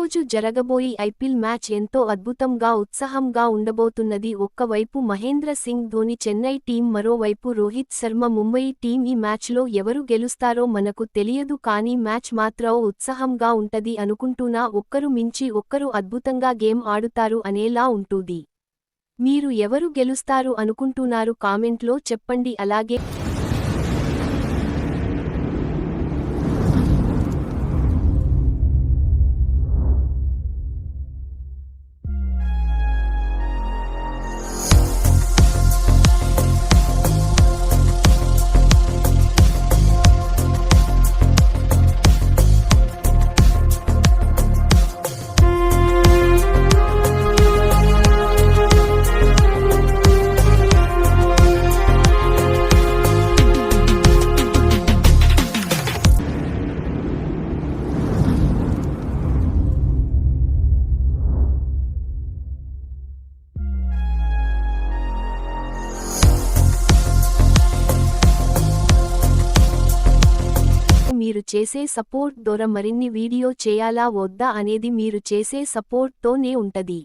ఈరోజు జరగబోయే IPL match ఎంతో అద్భుతంగా ఉత్సాహంగా ఉండబోతున్నది. ఒక్కవైపు మహేంద్ర సింగ్ ధోని చెన్నై టీం, మరోవైపు రోహిత్ శర్మ ముంబయి టీం. ఈ మ్యాచ్లో ఎవరు గెలుస్తారో మనకు తెలియదు, కానీ మ్యాచ్ మాత్రం ఉత్సాహంగా ఉంటది అనుకుంటున్నా. ఒక్కరు మించి ఒక్కరు అద్భుతంగా గేమ్ ఆడుతారు అనేలా ఉంటుంది. మీరు ఎవరు గెలుస్తారు అనుకుంటున్నారు కామెంట్లో చెప్పండి. అలాగే మీరు చేసే సపోర్ట్ ద్వారా మరిన్ని వీడియో చేయాలా వద్దా అనేది మీరు చేసే సపోర్ట్ తోనే ఉంటది.